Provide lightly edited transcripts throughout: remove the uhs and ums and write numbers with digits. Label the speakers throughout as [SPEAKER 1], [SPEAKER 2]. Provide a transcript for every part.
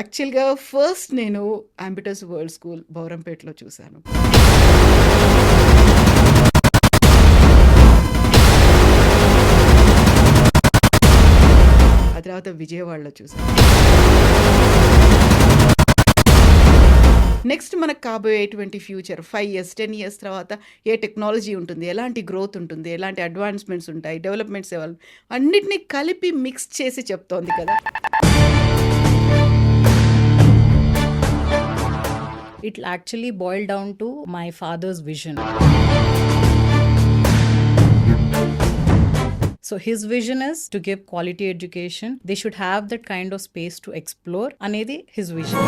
[SPEAKER 1] యాక్చువల్‌గా ఫస్ట్ నేను 'Ambitus world school' బౌరంపేటలో చూసాను. ఆ తర్వాత విజయవాడలో చూసాను. నెక్స్ట్ మనకు కాబోయేటువంటి ఫ్యూచర్ 5 ఇయర్స్, 10 ఇయర్స్ తర్వాత ఏ టెక్నాలజీ ఉంటుంది, ఎలాంటి గ్రోత్ ఉంటుంది, ఎలాంటి అడ్వాన్స్‌మెంట్స్ ఉంటాయి, డెవలప్‌మెంట్స్ అన్నిటిని కలిపి మిక్స్ చేసి చెప్తోంది కదా!
[SPEAKER 2] It'll actually boil down to my father's vision. So his vision is to give quality education. They should have that kind of space to explore. Anedi his vision.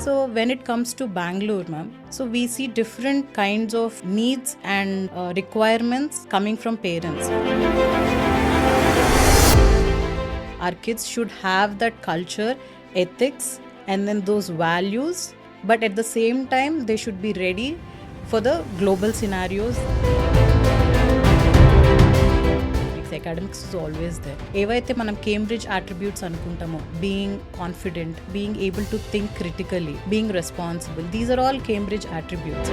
[SPEAKER 2] So when it comes to Bangalore, ma'am, so we see different kinds of needs and requirements coming from parents. Our kids should have that culture, ethics, and then those values, but at the same time they should be ready for the global scenarios. Academics is always there. ఏవైతే మనం Cambridge attributes అనుకుంటామో, being confident, being able to think critically, being responsible, these are all Cambridge attributes.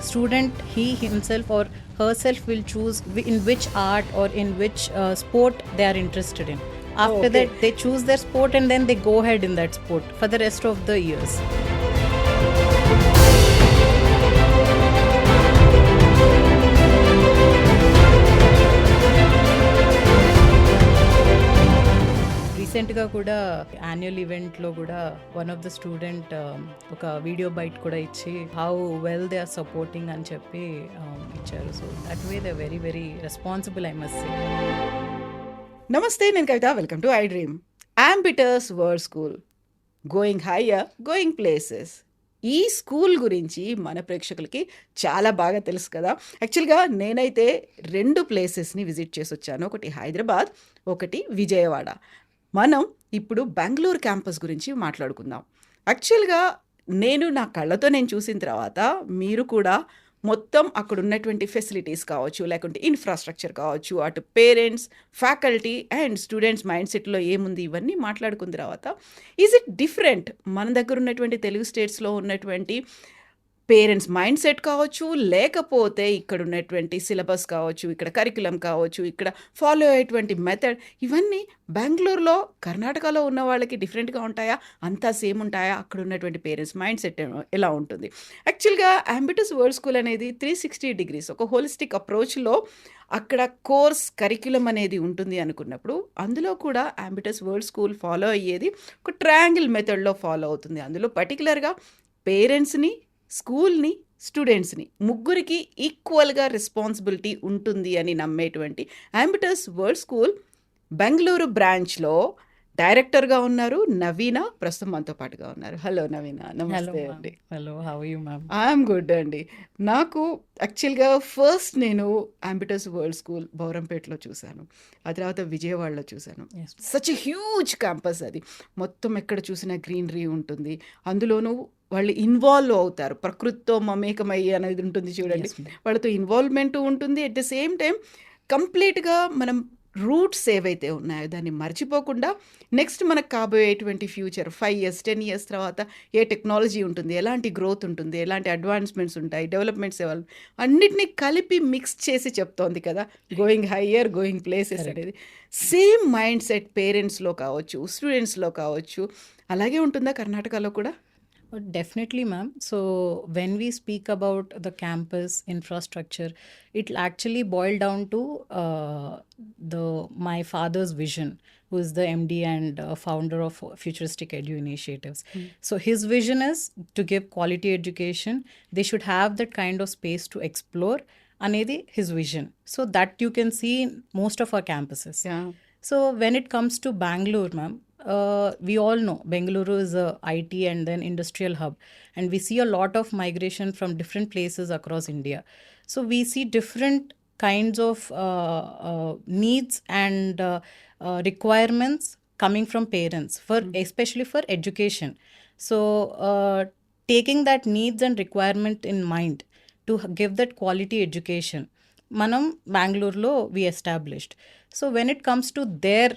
[SPEAKER 2] Student, he himself or herself will choose in which art or in which sport they are interested in. After that, they choose their sport and then they go ahead in that sport for the rest of the years. రీసెంట్గా కూడా annual ఈవెంట్లో కూడా one of the student ఒక video byte కూడా ఇచ్చి how well they are supporting అని చెప్పి ఇచ్చారు. So that way they very very responsible, I must say.
[SPEAKER 1] నమస్తే, నేను Kavitha. Welcome to I dream. Ambitious world school, going higher, going places. ఈ school గురించి మన ప్రేక్షకులకి చాలా బాగా తెలుసు కదా. యాక్చువల్గా నేనైతే 2 ప్లేసెస్ని విజిట్ చేసి వచ్చాను. ఒకటి హైదరాబాద్, ఒకటి విజయవాడ. మనం ఇప్పుడు బెంగళూరు క్యాంపస్ గురించి మాట్లాడుకుందాం. యాక్చువల్గా నేను నా కళ్ళతో చూసిన తర్వాత మీరు కూడా మొత్తం అక్కడ ఉన్నటువంటి ఫెసిలిటీస్ కావచ్చు, లేకుంటే ఇన్ఫ్రాస్ట్రక్చర్ కావచ్చు, అటు parents, faculty and students mind సెట్లో ఏముంది, ఇవన్నీ మాట్లాడుకున్న తర్వాత ఈజ్ ఇట్ డిఫరెంట్ మన దగ్గర ఉన్నటువంటి తెలుగు స్టేట్స్లో ఉన్నటువంటి పేరెంట్స్ మైండ్ సెట్ కావచ్చు, లేకపోతే ఇక్కడ ఉన్నటువంటి సిలబస్ కావచ్చు, ఇక్కడ కరికులం కావచ్చు, ఇక్కడ ఫాలో అయ్యేటువంటి మెథడ్, ఇవన్నీ బెంగళూరులో, కర్ణాటకలో ఉన్న వాళ్ళకి డిఫరెంట్గా ఉంటాయా, అంతా సేమ్ ఉంటాయా, అక్కడ ఉన్నటువంటి పేరెంట్స్ మైండ్ సెట్ ఎలా ఉంటుంది? యాక్చువల్గా అంబిటస్ వరల్డ్ స్కూల్ అనేది 360 డిగ్రీస్ ఒక హోలిస్టిక్ అప్రోచ్లో అక్కడ కోర్స్ కరికులం అనేది ఉంటుంది అనుకున్నప్పుడు, అందులో కూడా అంబిటస్ వరల్డ్ స్కూల్ ఫాలో అయ్యేది ఒక ట్రయాంగిల్ మెథడ్లో ఫాలో అవుతుంది. అందులో పర్టికులర్గా పేరెంట్స్ని, స్కూల్ని, స్టూడెంట్స్ని ముగ్గురికి ఈక్వల్గా రెస్పాన్సిబిలిటీ ఉంటుంది అని నమ్మేటువంటి అంబిటస్ వరల్డ్ స్కూల్ బెంగళూరు బ్రాంచ్లో డైరెక్టర్గా ఉన్నారు నవీన. ప్రస్తుతం మనతో పాటుగా ఉన్నారు. హలో నవీన, నమస్తే అండి.
[SPEAKER 2] Hello, how are you ma'am?
[SPEAKER 1] I'm good అండి. నాకు యాక్చువల్గా ఫస్ట్ నేను అంబిటస్ వరల్డ్ స్కూల్ బౌరంపేటలో చూశాను. ఆ తర్వాత విజయవాడలో చూశాను. సచ్ హ్యూజ్ క్యాంపస్ అది. మొత్తం ఎక్కడ చూసినా గ్రీనరీ ఉంటుంది. అందులోనూ వాళ్ళు ఇన్వాల్వ్ అవుతారు, ప్రకృతితో మమేకమయ్యి అనేది ఉంటుంది చూడండి. వాళ్ళతో ఇన్వాల్వ్మెంట్ ఉంటుంది. ఎట్ ద సేమ్ టైం కంప్లీట్గా మనం రూట్స్ ఏవైతే ఉన్నాయో దాన్ని మర్చిపోకుండా నెక్స్ట్ మనకు కాబోయేటువంటి ఫ్యూచర్ 5 ఇయర్స్, 10 ఇయర్స్ తర్వాత ఏ టెక్నాలజీ ఉంటుంది, ఎలాంటి గ్రోత్ ఉంటుంది, ఎలాంటి అడ్వాన్స్మెంట్స్ ఉంటాయి, డెవలప్మెంట్స్ అన్నిటినీ కలిపి మిక్స్ చేసి చెప్తోంది కదా. గోయింగ్ హయ్యర్, గోయింగ్ ప్లేసెస్ అనేది సేమ్ మైండ్ సెట్ పేరెంట్స్లో కావచ్చు, స్టూడెంట్స్లో కావచ్చు. అలాగే ఉంటుందా కర్ణాటకలో కూడా?
[SPEAKER 2] Definitely, ma'am. So when we speak about the campus infrastructure, it'll actually boil down to my father's vision, who is the MD and founder of Futuristic Edu Initiatives. So his vision is to give quality education. They should have that kind of space to explore. Anedi his vision. So that you can see in most of our campuses.
[SPEAKER 1] Yeah.
[SPEAKER 2] So when it comes to Bangalore, ma'am, we all know Bengaluru is a IT and then industrial hub, and we see a lot of migration from different places across India. So we see different kinds of needs and requirements coming from parents for especially for education. So taking that needs and requirement in mind, to give that quality education. Manam Bangalore we established. So when it comes to their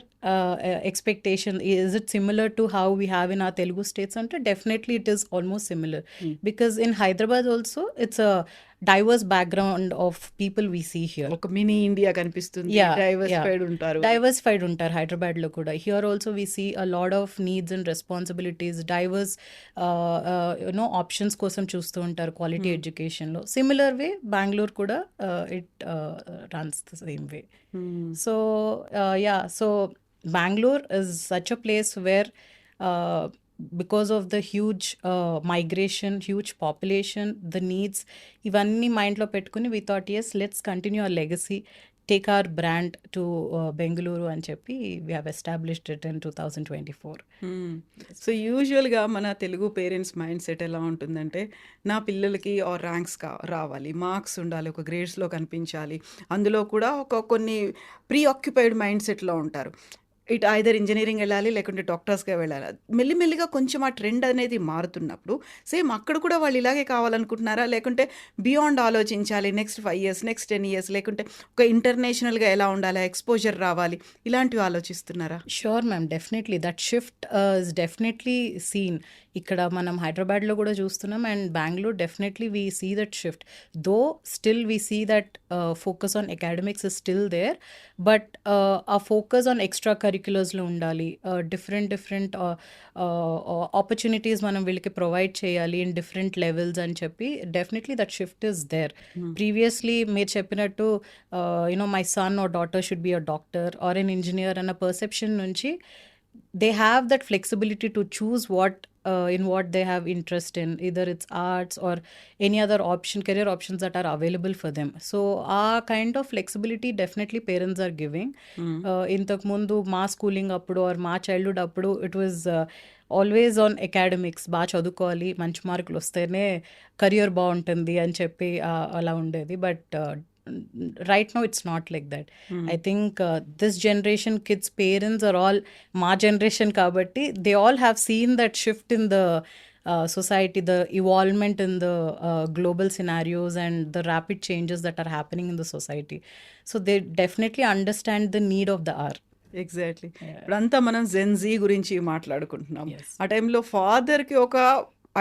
[SPEAKER 2] expectation, is it similar to how we have in our Telugu states? Ante definitely it is almost similar, because in Hyderabad also it's a diverse background of people we see here.
[SPEAKER 1] ఒక mini India కనిపిస్తుంది,
[SPEAKER 2] Yeah,
[SPEAKER 1] diversified ఉంటారు.
[SPEAKER 2] diversified ఉంటారు హైదరాబాద్ లో కూడా. Here also we see a lot of needs and responsibilities, diverse options కోసం చూస్తూ ఉంటారు quality education లో. సిమిలర్ వే బెంగళూరు కూడా it runs the same way. So so Bangalore is such a place where because of the huge migration, huge population, the needs, ఇవన్నీ మైండ్లో పెట్టుకుని we thought, yes, let's continue our legacy, take our brand to Bengaluru అని చెప్పి we have established it in 2024.
[SPEAKER 1] So యూజువల్గా మన Telugu parents mind set ఎలా ఉంటుందంటే, నా పిల్లలకి ర్యాంక్స్ రావాలి, మార్క్స్ ఉండాలి, ఒక గ్రేడ్స్లో కనిపించాలి, అందులో కూడా కొన్ని ప్రీ ఆక్యుపైడ్ మైండ్ సెట్లో ఉంటారు. ఇట్ ఐదర్ ఇంజనీరింగ్ వెళ్ళాలి, లేకుంటే డాక్టర్స్గా వెళ్ళాలి. మెల్లిమెల్లిగా కొంచెం ఆ ట్రెండ్ అనేది మారుతున్నప్పుడు సేమ్ అక్కడ కూడా వాళ్ళు ఇలాగే కావాలనుకుంటున్నారా, లేకుంటే బియాండ్ ఆలోచించాలి, నెక్స్ట్ 5 years, నెక్స్ట్ 10 years, లేకుంటే ఒక ఇంటర్నేషనల్గా ఎలా ఉండాలి, ఎక్స్పోజర్ రావాలి, ఇలాంటివి ఆలోచిస్తున్నారా?
[SPEAKER 2] Sure ma'am, definitely that shift is definitely seen. ఇక్కడ మనం హైదరాబాద్లో కూడా చూస్తున్నాం, and Bengaluru definitely we see that shift. Though still we see that focus on academics is still there, but ఆ ఫోకస్ ఆన్ ఎక్స్ట్రా కరిక్యులర్స్లో ఉండాలి. డిఫరెంట్ ఆపర్చునిటీస్ మనం వీళ్ళకి ప్రొవైడ్ చేయాలి ఇన్ డిఫరెంట్ లెవెల్స్ అని చెప్పి definitely that shift is there. Previously మీరు చెప్పినట్టు my son or daughter should be a doctor or an engineer అన్న పర్సెప్షన్ నుంచి they have that flexibility to choose in what they have interest in, either it's arts or any other career options that are available for them. So our kind of flexibility definitely parents are giving. Intaku mundu ma schooling appudu or ma childhood appudu it was always on academics, బాగా చదువుకోవాలి, మంచి మార్కులు వస్తేనే career బాగుంటుంది అని చెప్పి అలా ఉండేది. But right now it's not like that. I think this generation kids parents are all ma generation kabatti they all have seen that shift in the society, the evolvement in the global scenarios and the rapid changes that are happening in the society. So they definitely understand the need of the hour.
[SPEAKER 1] Exactly. ఇప్పుడంతా మనం Gen Z గురించి మాట్లాడుకుంటున్నాం.
[SPEAKER 2] Yes.
[SPEAKER 1] ఆ టైంలో ఫాదర్కి ఒక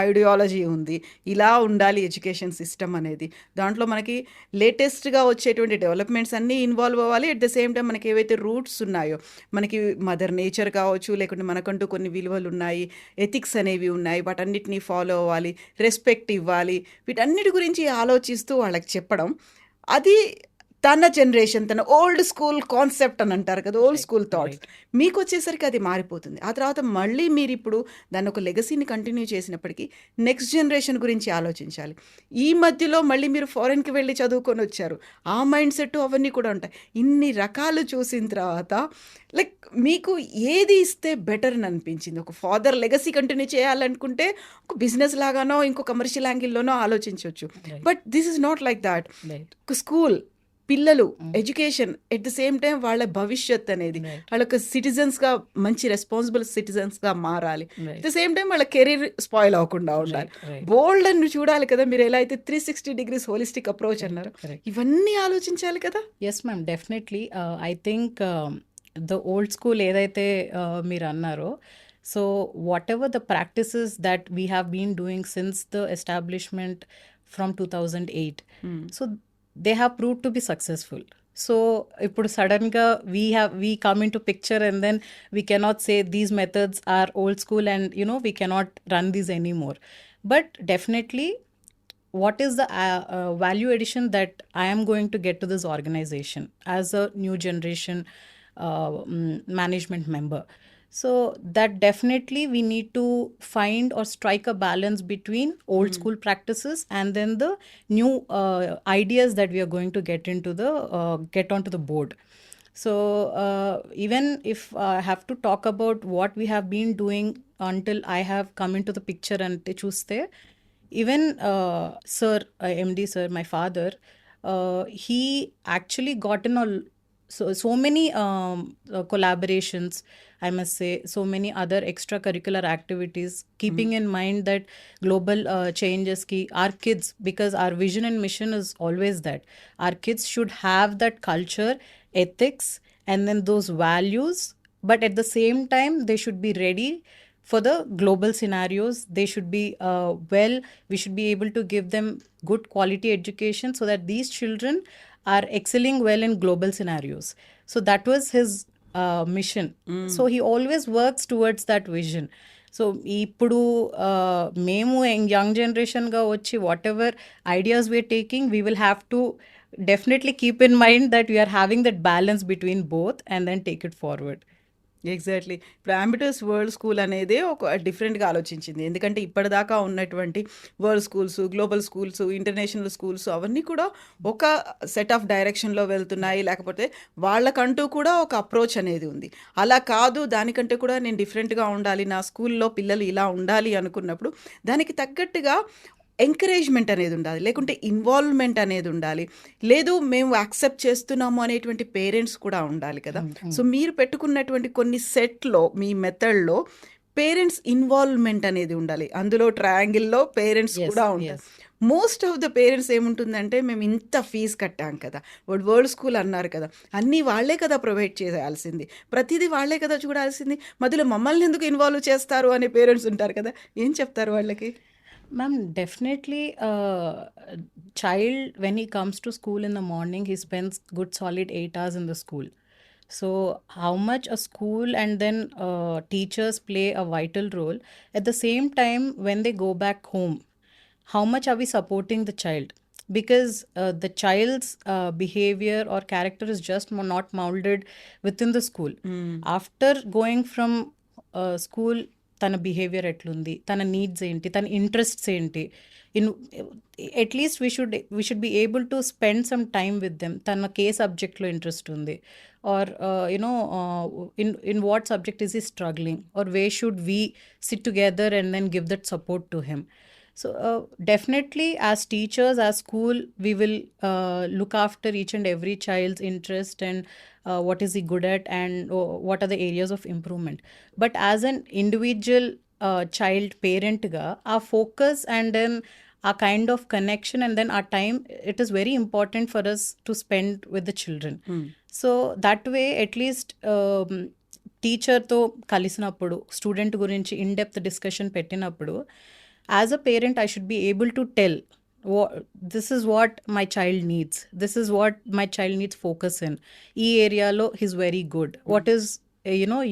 [SPEAKER 1] ideology ఉంది, ఇలా ఉండాలి ఎడ్యుకేషన్ సిస్టమ్ అనేది. దాంట్లో మనకి లేటెస్ట్గా వచ్చేటువంటి డెవలప్మెంట్స్ అన్నీ ఇన్వాల్వ్ అవ్వాలి. అట్ ద సేమ్ టైం మనకి ఏవైతే రూట్స్ ఉన్నాయో, మనకి మదర్ నేచర్ కావచ్చు, లేకుంటే మనకంటూ కొన్ని విలువలు ఉన్నాయి, ఎథిక్స్ అనేవి ఉన్నాయి, వాటన్నిటిని ఫాలో అవ్వాలి, రెస్పెక్ట్ ఇవ్వాలి, వీటన్నిటి గురించి ఆలోచిస్తూ వాళ్ళకి చెప్పడం, అది తన జనరేషన్, తన ఓల్డ్ స్కూల్ కాన్సెప్ట్ అని అంటారు కదా, ఓల్డ్ స్కూల్ థాట్స్. మీకు వచ్చేసరికి అది మారిపోతుంది. ఆ తర్వాత మళ్ళీ మీరు ఇప్పుడు దాన్ని ఒక లెగసీని కంటిన్యూ చేసినప్పటికీ నెక్స్ట్ జనరేషన్ గురించి ఆలోచించాలి. ఈ మధ్యలో మళ్ళీ మీరు ఫారెన్కి వెళ్ళి చదువుకొని వచ్చారు, ఆ మైండ్ సెట్ అవన్నీ కూడా ఉంటాయి. ఇన్ని రకాలు చూసిన తర్వాత లైక్ మీకు ఏది ఇస్తే బెటర్ అని అనిపించింది? ఒక ఫాదర్ లెగసీ కంటిన్యూ చేయాలనుకుంటే ఒక బిజినెస్ లాగానో ఇంకో కమర్షియల్ యాంగిల్లోనో ఆలోచించవచ్చు. But this is not like that. ఒక స్కూల్, పిల్లలు, education, at the same time వాళ్ళ భవిష్యత్ అనేది వాళ్ళొక సిటిజన్స్గా, మంచి రెస్పాన్సిబుల్ సిటిజన్స్గా మారాలి. అట్ ద సేమ్ టైం వాళ్ళ కెరీర్ స్పాయిల్ అవ్వకుండా ఉండాలి. బోల్డ్ అని చూడాలి కదా, మీరు ఎలా అయితే 360 degrees హోలిస్టిక్ అప్రోచ్ అన్నారు, ఇవన్నీ ఆలోచించాలి కదా.
[SPEAKER 2] Yes ma'am, definitely. I think the old school ఏదైతే మీరు అన్నారో, so whatever the practices that we have been doing since the establishment from 2008, so they have proved to be successful. So ఇప్పుడు సడన్గా we come into picture and then we cannot say these methods are old school and we cannot run these anymore. But definitely what is the value addition that I am going to get to this organization as a new generation management member? So that definitely we need to find or strike a balance between old school practices and then the new ideas that we are going to get onto the board. So even if I have to talk about what we have been doing until I have come into the picture and chuste, even sir, MD sir, my father, he actually got in a so many collaborations, I must say, so many other extracurricular activities, keeping in mind that global changes ki our kids, because our vision and mission is always that our kids should have that culture, ethics, and then those values, but at the same time they should be ready for the global scenarios. They should be we should be able to give them good quality education so that these children are excelling well in global scenarios. So that was his mission. So he always works towards that vision. So ఇప్పుడు మేము young జనరేషన్గా వచ్చి whatever ideas we are taking, we will have to definitely keep in mind that we are having that balance between both and then take it forward.
[SPEAKER 1] Exactly. ఇప్పుడు Ambitus world school అనేదే ఒక డిఫరెంట్గా ఆలోచించింది. ఎందుకంటే ఇప్పటిదాకా ఉన్నటువంటి world schools, global schools, international schools అవన్నీ కూడా ఒక సెట్ ఆఫ్ డైరెక్షన్లో వెళ్తున్నాయి. లేకపోతే వాళ్ళకంటూ కూడా ఒక అప్రోచ్ అనేది ఉంది. అలా కాదు, దానికంటే కూడా నేను డిఫరెంట్గా ఉండాలి, నా స్కూల్లో పిల్లలు ఇలా ఉండాలి అనుకున్నప్పుడు దానికి తగ్గట్టుగా ఎంకరేజ్మెంట్ అనేది ఉండాలి, లేకుంటే ఇన్వాల్వ్మెంట్ అనేది ఉండాలి, లేదు మేము యాక్సెప్ట్ చేస్తున్నాము అనేటువంటి పేరెంట్స్ కూడా ఉండాలి కదా. సో మీరు పెట్టుకున్నటువంటి కొన్ని సెట్లో, మీ మెథడ్లో పేరెంట్స్ ఇన్వాల్వ్మెంట్ అనేది ఉండాలి. అందులో ట్రయాంగిల్లో పేరెంట్స్ కూడా ఉంటారు. మోస్ట్ ఆఫ్ ద పేరెంట్స్ ఏముంటుందంటే, మేము ఇంత ఫీజు కట్టాం కదా, వరల్డ్ స్కూల్ అన్నారు కదా, అన్నీ వాళ్ళే కదా ప్రొవైడ్ చేయాల్సింది, ప్రతిదీ వాళ్ళే కదా చూడాల్సింది, మధ్యలో మమ్మల్ని ఎందుకు ఇన్వాల్వ్ చేస్తారు అనే పేరెంట్స్ ఉంటారు కదా. ఏం చెప్తారు వాళ్ళకి?
[SPEAKER 2] Ma'am, definitely, child, when he comes to school in the morning, he spends good solid 8 hours in the school. So how much a school and then teachers play a vital role. At the same time, when they go back home, how much are we supporting the child? Because the child's behavior or character is just not molded within the school. After going from school, తన behaviour ఎట్లుంది, తన needs ఏంటి, తన interests ఏంటి, at least we should be able to spend some time with them. తనకి ఏ సబ్జెక్ట్లో interest ఉంది, or in what subject is he struggling, or way should we sit together and then give that support to him. So definitely, as teachers, as school, we will look after each and every child's interest and what is he good at and what are the areas of improvement. But as an individual child parent ga, our focus and then our kind of connection and then our time, it is very important for us to spend with the children. So that way, at least టీచర్తో కలిసినప్పుడు, student గురించి in depth discussion పెట్టినప్పుడు, as a parent, I should be able to tell, this is what my child needs. This is what my child needs focus in. E area lo he's very good. What is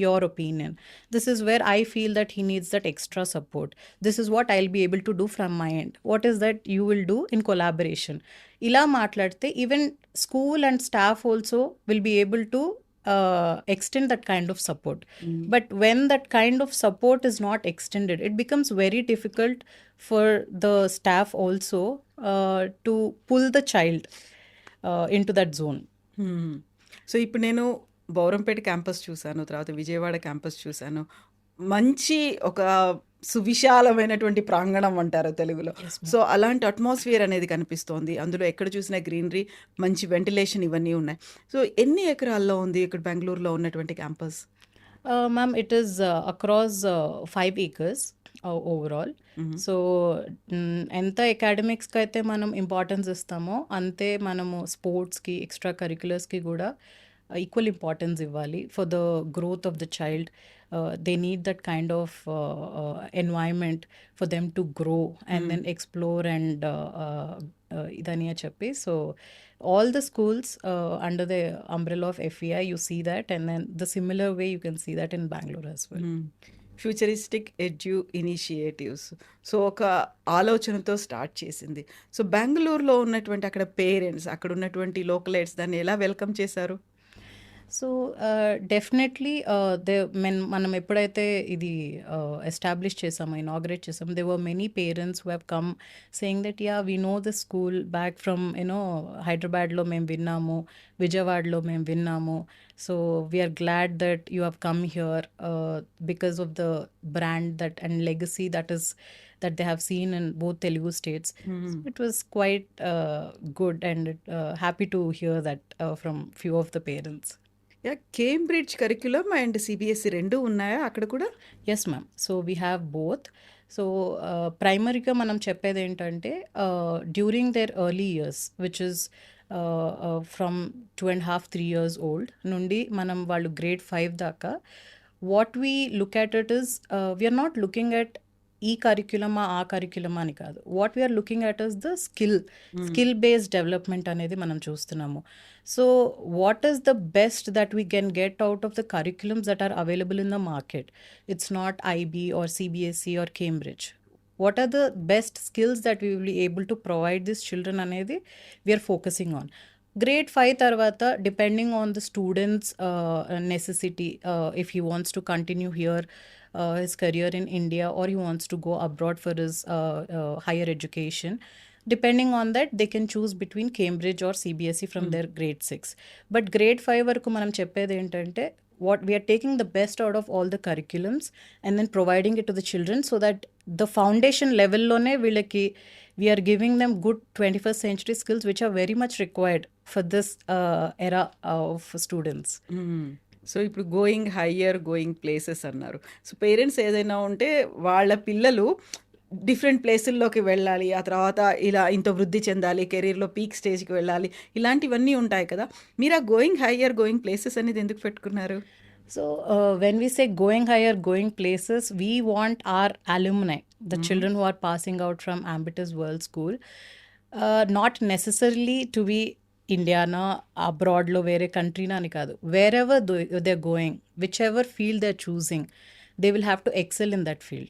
[SPEAKER 2] your opinion? This is where I feel that he needs that extra support. This is what I'll be able to do from my end. What is that you will do in collaboration? Ila matladte even school and staff also will be able to extend that kind of support. But when that kind of support is not extended, it becomes very difficult for the staff also to pull the child into that zone.
[SPEAKER 1] So ఇప్పుడు నేను Bowrampet campus చూశాను, తర్వాత Vijayawada campus చూశాను. మంచి ఒక సువిశాలమైనటువంటి ప్రాంగణం అంటారు తెలుగులో. సో అలాంటి అట్మాస్ఫియర్ అనేది కనిపిస్తోంది. అందులో ఎక్కడ చూసినా గ్రీనరీ, మంచి వెంటిలేషన్ ఇవన్నీ ఉన్నాయి. సో ఎన్ని ఎకరాల్లో ఉంది ఇక్కడ బెంగళూరులో ఉన్నటువంటి campus?
[SPEAKER 2] Ma'am, it is across 5 acres overall. So ఎంత అకాడమిక్స్కి అయితే మనం ఇంపార్టెన్స్ ఇస్తామో అంతే మనము స్పోర్ట్స్కి, ఎక్స్ట్రా కరిక్యులర్స్కి కూడా ఈక్వల్ ఇంపార్టెన్స్ ఇవ్వాలి for the growth of the child. They need that kind of environment for them to grow and then explore and ఇదని చెప్పి. So all the schools under the umbrella of FEI, you see that, and then the similar way you can see that in Bangalore as well.
[SPEAKER 1] Futuristic edu initiatives. So ఒక ఆలోచనతో start చేసింది. So బెంగళూరులో ఉన్నటువంటి అక్కడ parents, అక్కడ ఉన్నటువంటి localites దాన్ని ఎలా వెల్కమ్ చేశారు?
[SPEAKER 2] సో డెఫినెట్లీ మనం ఎప్పుడైతే ఇది ఎస్టాబ్లిష్ చేసామో, ఇనాగ్రేట్ చేసామో, they were many parents who have come saying that yeah we know the school back from హైదరాబాద్లో మేము విన్నాము, విజయవాడలో మేము విన్నాము, So we are glad that you have come here because of the brand that and legacy that they have seen in both Telugu states. So it was quite good, and happy to hear that from few of the parents.
[SPEAKER 1] Yeah Cambridge curriculum and CBSE రెండు ఉన్నాయా అక్కడ కూడా?
[SPEAKER 2] Yes ma'am. So we have both. So ప్రైమరీగా మనం చెప్పేది ఏంటంటే during their early years which is from 2.5-3 years old నుండి మనం వాళ్ళు గ్రేడ్ 5 దాకా what we look at it is we are not looking at ఈ కరిక్యులమా ఆ కరిక్యులమా అని కాదు. What we are looking at is the skill based development అనేది మనం చూస్తున్నాము. So what is the best that we can get out of the curriculums that are available in the market. It's not IB or CBSE or Cambridge. What are the best skills that we will be able to provide these children అనేది we are focusing on. Grade 5 tarvata, depending on the student's necessity, if he wants to continue here his career in India, or he wants to go abroad for his higher education, depending on that they can choose between Cambridge or CBSE from their grade 6. But grade 5 వరకు మనం చెప్పేది ఏంటంటే what we are taking the best out of all the curriculums and then providing it to the children so that the foundation level lone వీళ్ళకి we are giving them good 21st century skills which are very much required for this era of students.
[SPEAKER 1] So ఇప్పుడు going higher, going places అన్నారు. So parents ఏదైనా ఉంటే వాళ్ళ పిల్లలు different ప్లేసుల్లోకి వెళ్ళాలి, ఆ తర్వాత ఇలా ఇంత వృద్ధి చెందాలి, కెరీర్లో పీక్ స్టేజ్కి వెళ్ళాలి, ఇలాంటివన్నీ ఉంటాయి కదా. మీరు ఆ గోయింగ్ హయ్యర్, గోయింగ్ ప్లేసెస్ అనేది ఎందుకు పెట్టుకున్నారు?
[SPEAKER 2] So when we say going higher, going places, we want our alumni, the children who are passing out from Ambitus World School, not necessarily to be ఇండియానా అబ్రాడ్లో వేరే కంట్రీనా అని కాదు. Wherever they going, whichever field they are choosing, they will have to excel in that field.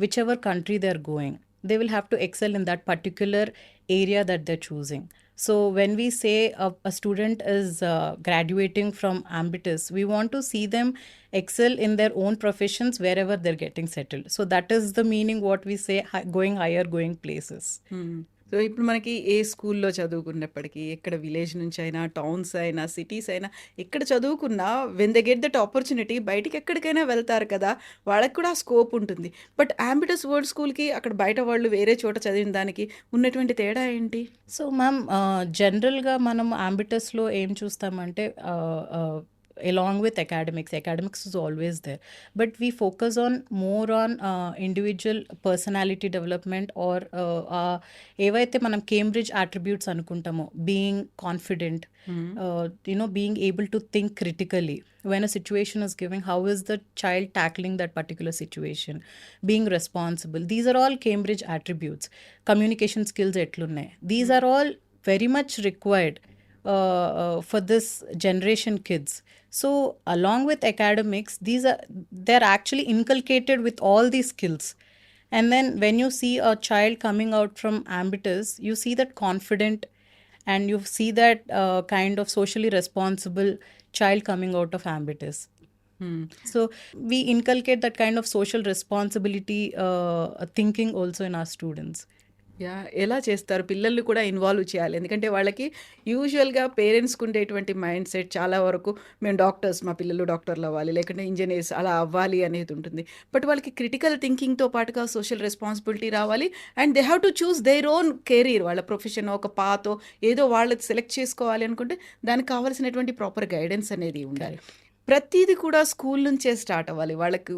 [SPEAKER 2] Whichever country they are going, they will have to excel in that particular area that they're choosing. So when we say a student is graduating from Ambitus, we want to see them excel in their own professions wherever they're getting settled. So that is the meaning what we say going higher, going places.
[SPEAKER 1] So ఇప్పుడు మనకి ఏ స్కూల్లో చదువుకున్నప్పటికీ, ఎక్కడ village నుంచి అయినా, towns అయినా, cities అయినా, ఎక్కడ చదువుకున్నా when they get that opportunity బయటికి ఎక్కడికైనా వెళ్తారు కదా, వాళ్ళకి కూడా ఆ స్కోప్ ఉంటుంది. బట్ ఆంబిటస్ వరల్డ్ స్కూల్కి అక్కడ బయట వాళ్ళు వేరే చోట చదివిన దానికి ఉన్నటువంటి తేడా ఏంటి?
[SPEAKER 2] సో మ్యామ్, జనరల్గా మనం ఆంబిటస్లో ఏం చూస్తామంటే along with academics is always there, but we focus on more on individual personality development or ఏవైతే మనం కేంబ్రిడ్జ్ attributes అనుకుంటామో, being confident, being able to think critically when a situation is given, how is the child tackling that particular situation, being responsible, these are all Cambridge attributes. Communication skills ఎట్లున్నాయి, these are all very much required for this generation kids. So along with academics, they're actually inculcated with all these skills. And then when you see a child coming out from Ambitus, you see that confident and you see that kind of socially responsible child coming out of Ambitus. So we inculcate that kind of social responsibility thinking also in our students.
[SPEAKER 1] Yeah, ఎలా చేస్తారు? పిల్లల్ని కూడా involve చేయాలి. ఎందుకంటే వాళ్ళకి యూజువల్గా పేరెంట్స్కి ఉండేటువంటి మైండ్ సెట్ చాలా వరకు మేము డాక్టర్స్, మా పిల్లలు డాక్టర్లు అవ్వాలి, లేకుంటే ఇంజనీర్స్ అలా అవ్వాలి అనేది ఉంటుంది. బట్ వాళ్ళకి క్రిటికల్ థింకింగ్తో పాటుగా సోషల్ రెస్పాన్సిబిలిటీ రావాలి. And they have to choose their own career. వాళ్ళ ప్రొఫెషన్ ఒక పాతో ఏదో వాళ్ళకి సెలెక్ట్ చేసుకోవాలి అనుకుంటే దానికి కావాల్సినటువంటి ప్రాపర్ గైడెన్స్ అనేది ఉండాలి. ప్రతిదీ కూడా స్కూల్ నుంచే స్టార్ట్ అవ్వాలి. వాళ్ళకి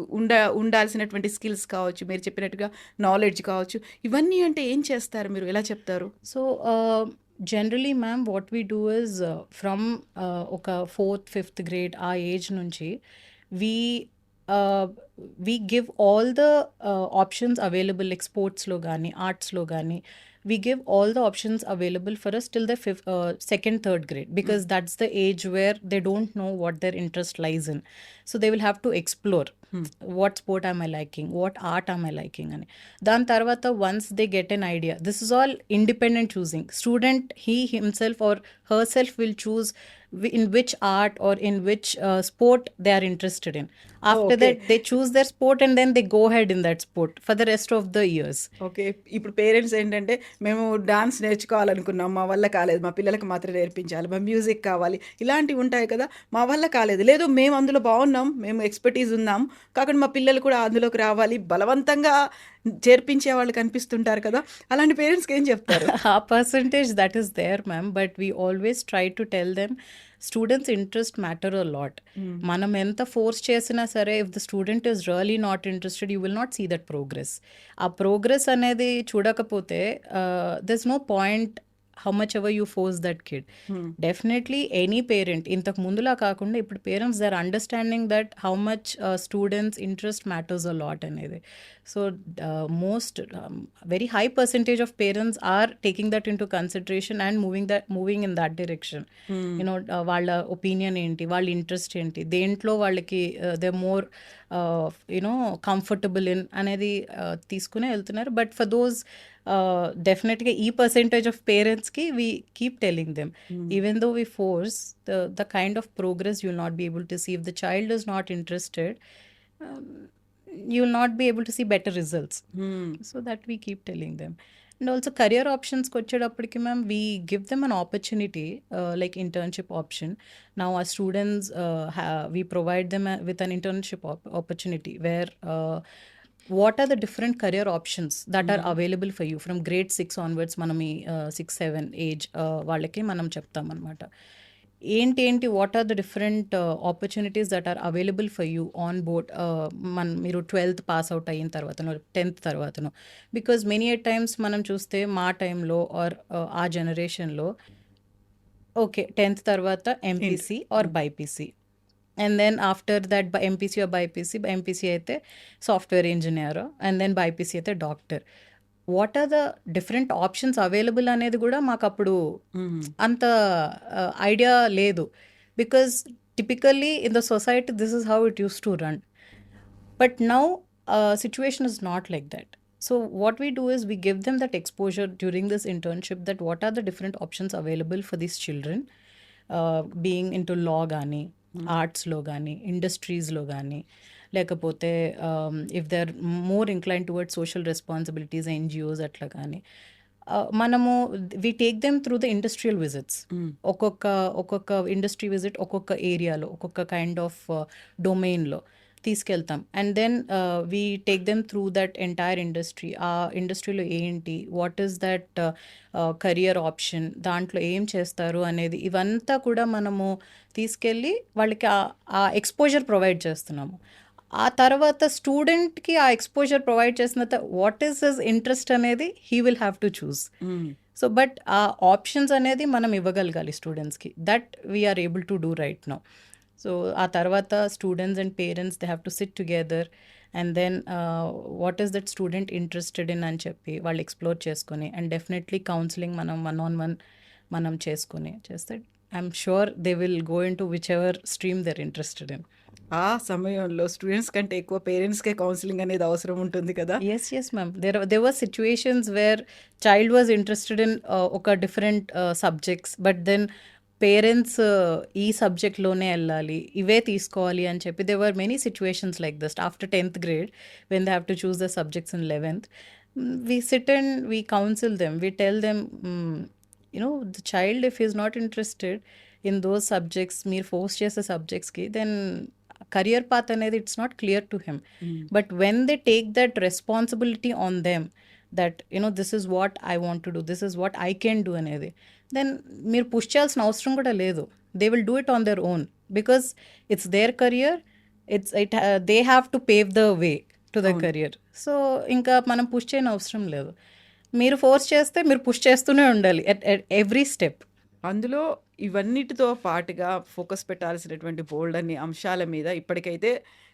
[SPEAKER 1] ఉండాల్సినటువంటి స్కిల్స్ కావచ్చు, మీరు చెప్పినట్టుగా నాలెడ్జ్ కావచ్చు, ఇవన్నీ అంటే ఏం చేస్తారు మీరు, ఎలా చెప్తారు?
[SPEAKER 2] So generally ma'am, what we do is from ఒక 4th 5th grade ఆ ఏజ్ నుంచి we give all the options available, like స్పోర్ట్స్లో కానీ ఆర్ట్స్లో కానీ we give all the options available for us till the 2nd 3rd grade, because that's the age where they don't know what their interest lies in. So they will have to explore what sport am I liking, what art am I liking అని. దాని తర్వాత once they get an idea, this is all independent choosing. Student, he himself or herself will choose in which art or in which sport they are interested in. After
[SPEAKER 1] okay.
[SPEAKER 2] that, they choose their sport and then they go ahead in that sport for the rest of the years.
[SPEAKER 1] Okay. ఇప్పుడు parents ఏంటంటే, మేము dance నేర్చుకోవాలనుకున్నాం. మా వల్ల కాలేదు. మా పిల్లలకి మాత్రం నేర్పించాలి. మా మ్యూజిక్ కావాలి. ఇలాంటివి ఉంటాయి కదా! మా వల్ల కాలేదు. లేదు మేము అందులో బావున్నాం. మేము ఎక్స్‌పర్‌టీస్ ఉన్నాం. కాకుండా మా పిల్లలు కూడా అందులోకి రావాలి. బలవంతంగా చేర్పించే వాళ్ళు కనిపిస్తుంటారు కదా! అలాంటి పేరెంట్స్‌కి ఏం చెప్తారు?
[SPEAKER 2] Our percentage that is there, ma'am, but we always try to tell them students' interest matter a lot.
[SPEAKER 1] హ్మ్.
[SPEAKER 2] మనం ఎంత ఫోర్స్ చేసినా సరే, if the student is really not interested, you will not see that progress. ఆ progress అనేది చూడకపోతే there is no point how much ever you force that kid.
[SPEAKER 1] Hmm.
[SPEAKER 2] Definitely any parent ఇంతకు ముందులా కాకుండా ఇప్పుడు parents they are understanding that how much students interest matters a lot అనేది. So most very high percentage of parents are taking that into consideration and moving in that direction.
[SPEAKER 1] హ్మ్.
[SPEAKER 2] వాళ్ళ opinion ఏంటి, వాళ్ళ interest ఏంటి, దేంట్లో వాళ్ళకి they more comfortable in అనేది తీసుకునే వెళ్తున్నారు. బట్ ఫర్ దోస్ డెఫినెట్గా ఈ పర్సెంటేజ్ ఆఫ్ పేరెంట్స్కి we keep telling them, even though we force the kind of progress you will not be able to see. If the child is not interested, you will not be able to see better results.
[SPEAKER 1] హ్మ్.
[SPEAKER 2] So that we keep telling them. And also career options వచ్చేటప్పటికి ma'am, we give them an opportunity like internship option. Now our students we provide them with an internship opportunity where what are the different career options that are available for you from grade 6 onwards. మనం ఈ 6-7 age వాళ్ళకి మనం చెప్తాం అనమాట. ఏంటి what are the different opportunities that are available for you on board మీరు 12th pass out అయిన తర్వాతనో 10th తర్వాతనో. బికాజ్ మెనీ ఎ టైమ్స్ మనం చూస్తే మా టైంలో ఆర్ ఆ జనరేషన్లో ఓకే 10th తర్వాత MPC or BiPC, and then after that MPC or BiPC, MPC అయితే software engineer, and then BiPC అయితే doctor. What are the different options available అనేది కూడా మాకు అప్పుడు
[SPEAKER 1] హ్మ్.
[SPEAKER 2] అంత ఐడియా లేదు. Because typically in the society this is how it used to run. But now, situation is not like that. So what we do is we give them that exposure during this internship, that what are the different options available for these children, being into law గానీ, ఆర్ట్స్లో కానీ, ఇండస్ట్రీస్లో కానీ, లేకపోతే if they are more incline towards social responsibilities, NGOs అట్లా కానీ, మనము we take them through the industrial visits. ఒక్కొక్క industry visit ఒక్కొక్క ఏరియాలో, ఒక్కొక్క కైండ్ ఆఫ్ డొమైన్లో తీసుకెళ్తాం. And then we take them through that entire industry. ఆ ఇండస్ట్రీలో ఏంటి, what is that career option, దాంట్లో ఏం చేస్తారు అనేది, ఇవంతా కూడా మనము తీసుకెళ్ళి వాళ్ళకి ఆ ఎక్స్పోజర్ ప్రొవైడ్ చేస్తున్నాము. ఆ తర్వాత స్టూడెంట్కి ఆ ఎక్స్పోజర్ ప్రొవైడ్ చేసిన తర్వాత వాట్ ఈస్ హిస్ ఇంట్రెస్ట్ అనేది he will have to choose. So but ఆ ఆప్షన్స్ అనేది మనం ఇవ్వగలగాలి స్టూడెంట్స్కి. That we are able to do right now. So ఆ తర్వాత students and parents they have to sit together and then what is that student interested in అని చెప్పి వాళ్ళు ఎక్స్ప్లోర్ చేసుకొని, అండ్ డెఫినెట్లీ కౌన్సిలింగ్ మనం 1-on-1 మనం చేసుకొని చేస్తే I'm sure they will go into whichever stream they are interested in.
[SPEAKER 1] ఆ సమయంలో స్టూడెంట్స్ కంటే ఎక్కువ పేరెంట్స్‌కే కౌన్సిలింగ్ అనేది అవసరం ఉంటుంది కదా!
[SPEAKER 2] Yes, ma'am. There were situations where child was interested in ఒక different subjects, but then parents ఈ సబ్జెక్ట్లోనే వెళ్ళాలి, ఇవే తీసుకోవాలి అని చెప్పి there were many situations like this after 10th grade when they have to choose the subjects in 11th. We sit and we counsel them, we tell them, the child if he is not interested in those subjects, మీరు force చేసే సబ్జెక్ట్స్కి, then career path అనేది it's not clear to him. But when they take that responsibility on them, that this is what I want to do, this is what I can do అనేది, then మీరు push చేయాల్సిన అవసరం కూడా లేదు. They will do it on their own because it's their career. They have to pave the way to the career. So ఇంకా మనం push చేయని అవసరం లేదు. మీరు ఫోర్స్ చేస్తే మీరు పుష్ చేస్తూనే ఉండాలి at every step.
[SPEAKER 1] అందులో ఇవన్నిటితో పాటుగా ఫోకస్ పెట్టాల్సినటువంటి బోల్డన్ని అంశాల మీద ఇప్పటికైతే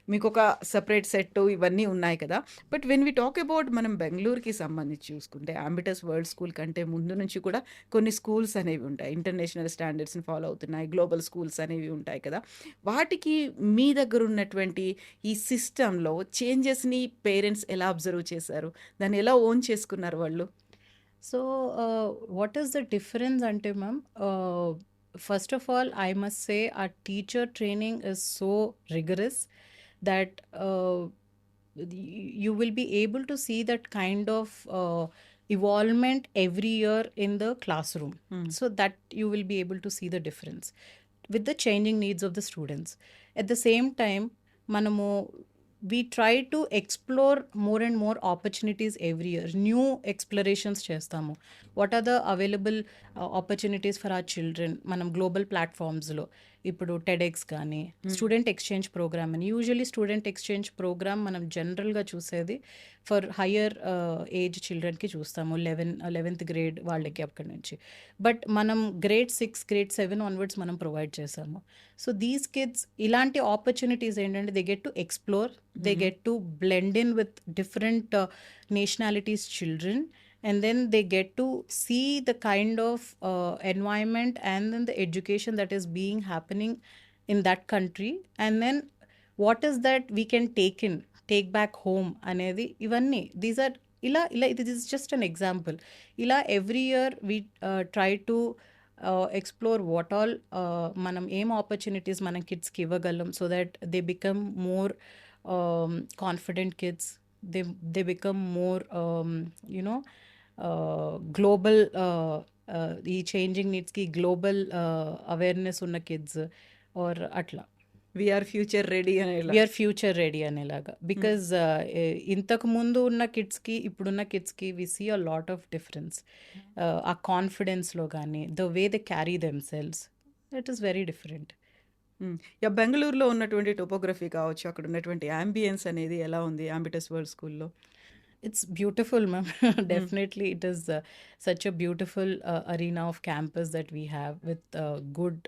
[SPEAKER 1] మీకొక సెపరేట్ సెట్ ఇవన్నీ ఉన్నాయి కదా! But when we talk about మనం బెంగుళూరుకి సంబంధించి చూసుకుంటే అంబిటస్ వరల్డ్ స్కూల్ కంటే ముందు నుంచి కూడా కొన్ని స్కూల్స్ అనేవి ఉంటాయి. ఇంటర్నేషనల్ స్టాండర్డ్స్‌ని ఫాలో అవుతున్నాయి. గ్లోబల్ స్కూల్స్ అనేవి ఉంటాయి కదా! వాటికి మీ దగ్గర ఉన్నటువంటి ఈ సిస్టమ్‌లో చేంజెస్‌ని పేరెంట్స్ ఎలా అబ్జర్వ్ చేశారు? దాన్ని ఎలా ఓన్ చేసుకున్నారు వాళ్ళు?
[SPEAKER 2] So, what is the difference ante ma'am? First of all, I must say our teacher training is so rigorous that you will be able to see that kind of evolvement every year in the classroom, so that you will be able to see the difference with the changing needs of the students. At the same time, మనము we try to explore more and more opportunities every year, new explorations చేస్తాము. What are the available opportunities for our children మనం global ప్లాట్ఫామ్స్లో, ఇప్పుడు TEDx కానీ student exchange programme అని, usually student exchange programme మనం జనరల్గా చూసేది for higher age చిల్డ్రన్కి చూస్తాము, 11th grade వాళ్ళకి అక్కడి నుంచి. బట్ మనం గ్రేడ్ 6 గ్రేడ్ 7 ఆన్వర్డ్స్ మనం ప్రొవైడ్ చేసాము. సో దీస్ కిడ్స్ ఇలాంటి ఆపర్చునిటీస్ ఏంటంటే they get to explore, they get to blend in with different nationalities children, and then they get to see the kind of environment and then the education that is being happening in that country, and then what is that we can take back home అనేది ఇవన్నీ. These are ఇలా this is just an example. ఇలా every year we try to explore what all మనం ఏం opportunities మనం కిడ్స్కి ఇవ్వగలం, so that they become more confident kids, they become more global, ఈ చేంజింగ్ నీడ్స్కి గ్లోబల్ అవేర్నెస్ ఉన్న కిడ్స్, ఆర్ అట్లా
[SPEAKER 1] వీఆర్ ఫ్యూచర్ రెడీ అని
[SPEAKER 2] వీఆర్ ఫ్యూచర్ రెడీ అనేలాగా. బికాజ్ ఇంతకు ముందు ఉన్న కిడ్స్కి ఇప్పుడున్న కిడ్స్కి we see a lot of difference. ఆ కాన్ఫిడెన్స్లో కానీ the way they carry them selves, it is very different.
[SPEAKER 1] బెంగళూరులో ఉన్నటువంటి టోపోగ్రఫీ కావచ్చు, అక్కడ ఉన్నటువంటి అంబియన్స్ అనేది ఎలా ఉంది అంబిటస్ వరల్డ్ స్కూల్లో?
[SPEAKER 2] It's beautiful, ma'am. Definitely, it is such a beautiful arena of campus that we have, with good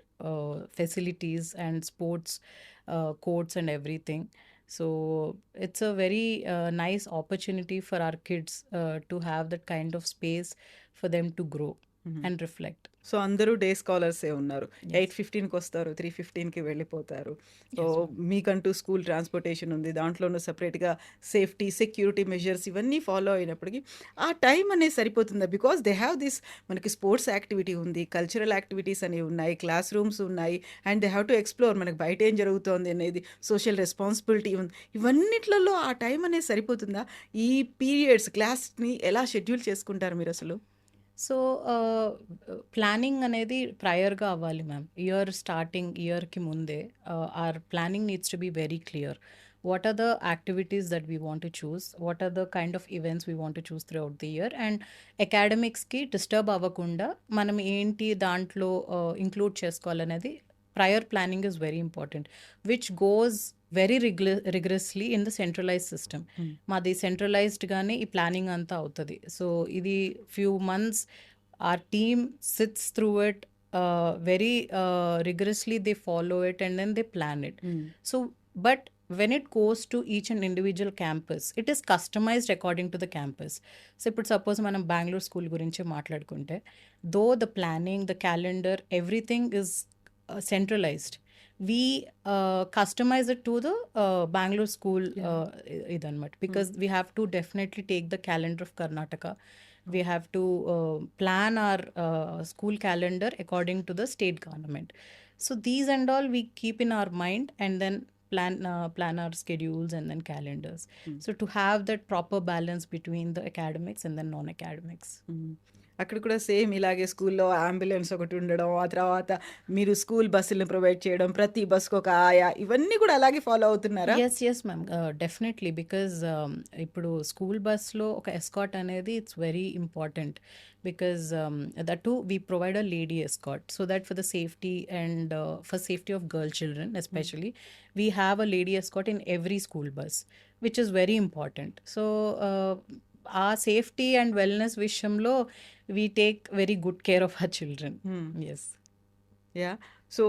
[SPEAKER 2] facilities and sports courts and everything. So it's a very nice opportunity for our kids to have that kind of space for them to grow and reflect.
[SPEAKER 1] So అందరూ day స్కాలర్సే ఉన్నారు. 8:15కి వస్తారు, 3:15కి వెళ్ళిపోతారు. So మీకంటూ school transportation ఉంది, దాంట్లోనూ సపరేట్గా safety security measures ఇవన్నీ follow అయినప్పటికీ ఆ టైం అనేది సరిపోతుందా? బికాస్ దే హ్యావ్ దిస్, మనకి స్పోర్ట్స్ యాక్టివిటీ ఉంది, కల్చరల్ యాక్టివిటీస్ అనేవి ఉన్నాయి, క్లాస్ రూమ్స్ ఉన్నాయి, and they have to explore మనకి బయట ఏం జరుగుతోంది అనేది, సోషల్ రెస్పాన్సిబిలిటీ ఉంది. ఇవన్నిట్లలో ఆ టైం అనేది సరిపోతుందా? ఈ పీరియడ్స్ క్లాస్ని ఎలా షెడ్యూల్ చేసుకుంటారు మీరు అసలు?
[SPEAKER 2] సో ప్లానింగ్ అనేది ప్రయర్గా అవ్వాలి మ్యామ్. ఇయర్కి ముందే our planning needs to be very clear. What are the activities that we want to choose? What are the kind of events we want to choose throughout the year? And academicsకి disturb అవ్వకుండా మనం ఏంటి దాంట్లో include చేసుకోవాలనేది prior planning is very important, which goes very rigorously in the centralized system. మాది centralized గానే ఈ planning అంతా అవుతుంది. సో ఇది few months our team sits through it very rigorously, they follow it and then they plan it. So but when it goes to each and individual campus, it is customized according to the campus. So ఇప్పుడు suppose మనం Bengaluru school గురించి మాట్లాడుకుంటే, though the planning, the calendar, everything is centralized, we customize it to the Bangalore school idanmat, because we have to definitely take the calendar of Karnataka, we have to plan our school calendar according to the state government. So these and all we keep in our mind, and then plan our schedules and then calendars. So to have that proper balance between the academics and then non-academics.
[SPEAKER 1] అక్కడ కూడా same ఇలాగే స్కూల్లో ambulance ఒకటి ఉండడం, ఆ తర్వాత మీరు school బస్సులను ప్రొవైడ్ చేయడం, ప్రతి బస్కు ఒక ఆయా, ఇవన్నీ కూడా అలాగే ఫాలో అవుతున్నారా?
[SPEAKER 2] Yes ma'am, definitely. బికాజ్ ఇప్పుడు స్కూల్ బస్లో ఒక ఎస్కాట్ అనేది it's very important, because that too we provide a lady escort, so that for the safety and for safety of girl children especially, we have a lady escort in every school bus, which is very important. So our safety and wellness vishamlo we take very good care of our children. Yes.
[SPEAKER 1] Yeah. So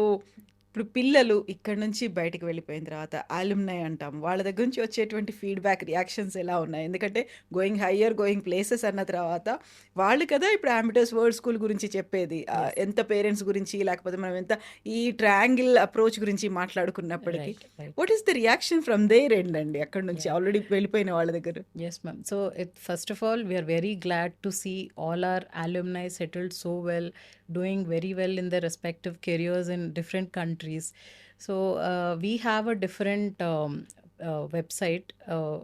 [SPEAKER 1] ఇప్పుడు పిల్లలు ఇక్కడ నుంచి బయటకు వెళ్ళిపోయిన తర్వాత alumni అంటాం, వాళ్ళ దగ్గర నుంచి వచ్చేటువంటి ఫీడ్బ్యాక్, రియాక్షన్స్ ఎలా ఉన్నాయి? ఎందుకంటే గోయింగ్ హయ్యర్, గోయింగ్ ప్లేసెస్ అన్న తర్వాత వాళ్ళు కదా ఇప్పుడు అంబిటస్ వరల్డ్ స్కూల్ గురించి చెప్పేది. ఎంత పేరెంట్స్ గురించి, లేకపోతే మనం ఎంత ఈ ట్రయాంగిల్ అప్రోచ్ గురించి మాట్లాడుకున్నప్పటికీ, what is the reaction from their end అండి, అక్కడ నుంచి ఆల్రెడీ వెళ్ళిపోయిన వాళ్ళ దగ్గర?
[SPEAKER 2] Yes, ma'am. So first of all, we are very glad to see all our alumni settled so well, doing very well in their respective careers in different countries. So we have a different website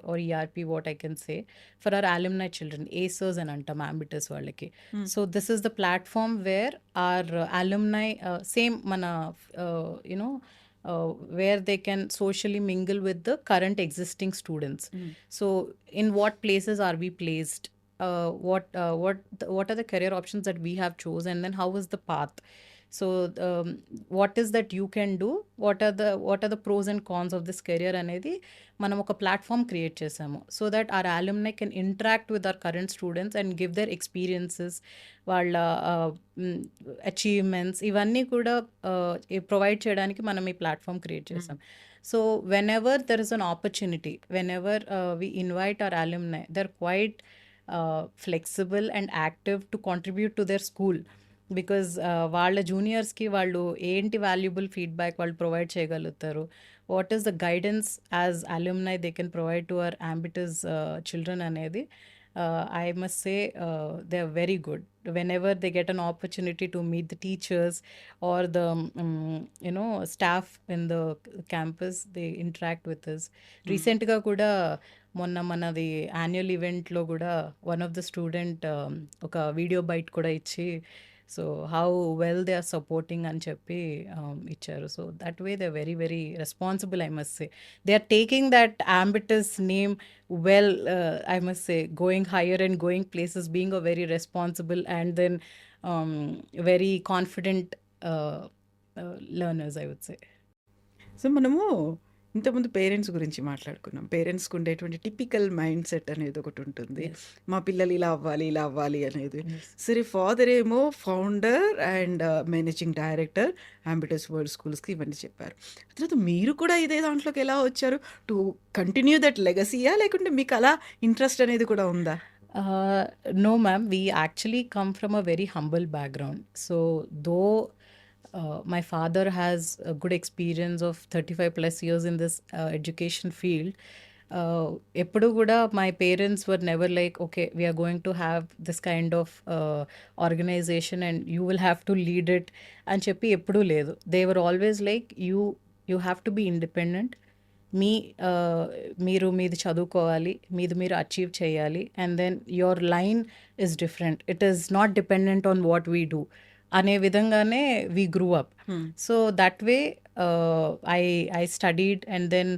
[SPEAKER 2] or ERP, what I can say, for our alumni children, ACERS and antam ambitous వాళ్ళకి. So this is the platform where our alumni, same mana, where they can socially mingle with the current existing students. So in what places are we placed? What are the career options that we have chosen, and then how is the path? So what is that you can do? What are the pros and cons of this career అనేది మనం ఒక platform create చేసాము, so that our alumni can interact with our current students and give their experiences, వాళ్ళ achievements ఇవన్నీ కూడా provide చేయడానికి మనం ఈ ప్లాట్ఫామ్ క్రియేట్ చేసాం. So whenever there is an opportunity, whenever we invite our alumni, they're quite flexible and active to contribute to their school, because వాళ్ళ జూనియర్స్కి వాళ్ళు ఏంటి వాల్యుబుల్ ఫీడ్బ్యాక్ వాళ్ళు ప్రొవైడ్ చేయగలుగుతారు, what is the guidance as అల్యూమ్నై they can provide to our Ambitus children అనేది I must say they are very good. Whenever they get an opportunity to meet the teachers or the staff in the campus, they interact with us. రీసెంట్గా కూడా మొన్న మనది annual ఈవెంట్లో కూడా one of the student ఒక video byte కూడా ఇచ్చి, so how well they are supporting అని చెప్పి ఇచ్చారు. So that way they are very very responsible, I must say. They are taking that ambitious name well, I must say, going higher and going places, being a very responsible and then very confident learners, I would say.
[SPEAKER 1] So మనము ఇంతకుముందు parents గురించి మాట్లాడుకున్నాం. పేరెంట్స్కి ఉండేటువంటి typical mind set అనేది ఒకటి ఉంటుంది, మా పిల్లలు ఇలా అవ్వాలి అనేది. సరే, ఫాదర్ ఏమో founder and managing director Ambitus world స్కూల్స్కి ఇవన్నీ చెప్పారు. తర్వాత మీరు కూడా ఇదే దాంట్లోకి ఎలా వచ్చారు? టు కంటిన్యూ దట్ లెగసీయా, లేకుంటే మీకు అలా ఇంట్రెస్ట్ అనేది కూడా ఉందా?
[SPEAKER 2] No, ma'am. We actually come from a very humble background. So, though my father has a good experience of 35 plus years in this education field, ఎప్పుడు కూడా my parents were never like, okay, we are going to have this kind of organization and you will have to lead it అని చెప్పి ఎప్పుడూ లేదు. They were always like, you have to be independent. మీరు మీది చదువుకోవాలి, మీది మీరు achieve చేయాలి, and then your line is different, it is not dependent on what we do అనే విధంగానే we grew up. So that way I studied and then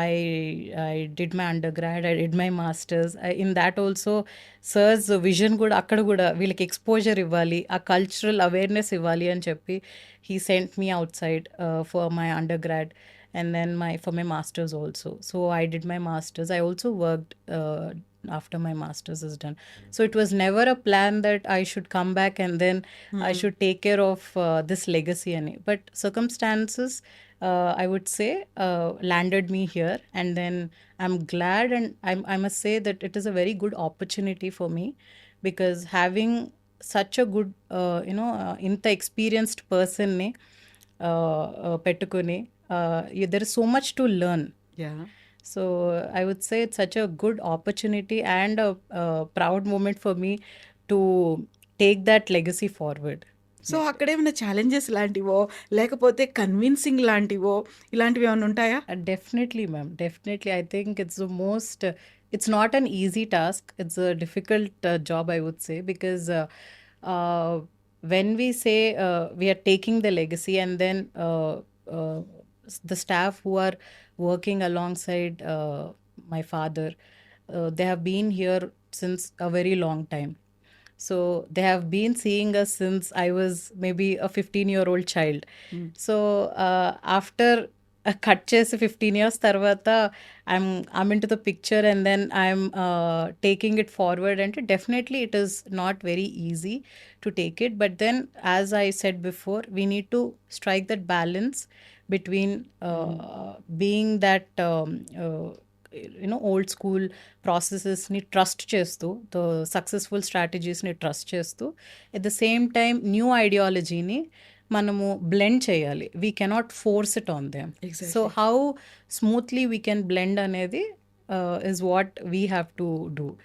[SPEAKER 2] I did my undergrad, I did my masters. In that also, sir's vision కూడా అక్కడ కూడా వీళ్ళకి exposure ఇవ్వాలి, ఆ cultural awareness ఇవ్వాలి అని చెప్పి he sent me outside for my undergrad and then for my masters also. So I did my masters. I also worked after my masters is done. So it was never a plan that I should come back and then I should take care of this legacy ani. But circumstances, I would say, landed me here, and then I'm glad, and I must say that it is a very good opportunity for me, because having such a good inta experienced person ni పెట్టుకుని there is so much to learn.
[SPEAKER 1] Yeah.
[SPEAKER 2] So I would say it's such a good opportunity and a proud moment for me to take that legacy forward.
[SPEAKER 1] So అక్కడ ఏమైనా challenges లాంటివో లేకపోతే convincing లాంటివో ఇలాంటివి ఏమైనా ఉంటాయా?
[SPEAKER 2] Definitely, ma'am. Definitely. I think it's not an easy task. It's a difficult job, I would say, because when we say we are taking the legacy, and then the staff who are working alongside my father, they have been here since a very long time. So they have been seeing us since I was maybe a 15-year-old child. So after cut చేసి 15 years తర్వాత I'm into the picture, and then I'm taking it forward, and definitely it is not very easy to take it. But then, as I said before, we need to strike that balance between being that old school ప్రాసెసెస్ని trust చేస్తూ, the successful స్ట్రాటజీస్ని trust చేస్తూ, at the same time new ఐడియాలజీని మనము blend చేయాలి. We cannot force it on them. So how smoothly we can blend అనేది is what we have to do.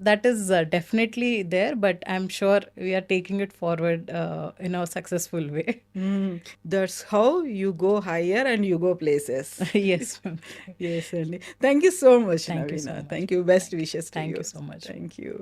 [SPEAKER 2] That is definitely there, but I'm sure we are taking it forward in a successful way.
[SPEAKER 1] That's how you go higher and you go places.
[SPEAKER 2] Yes, ma'am.
[SPEAKER 1] Yes, అండి. Thank you so much,
[SPEAKER 2] Thank you so
[SPEAKER 1] Navina.
[SPEAKER 2] much.
[SPEAKER 1] Thank you. Best wishes to
[SPEAKER 2] Thank
[SPEAKER 1] you.
[SPEAKER 2] you so much.
[SPEAKER 1] Thank you.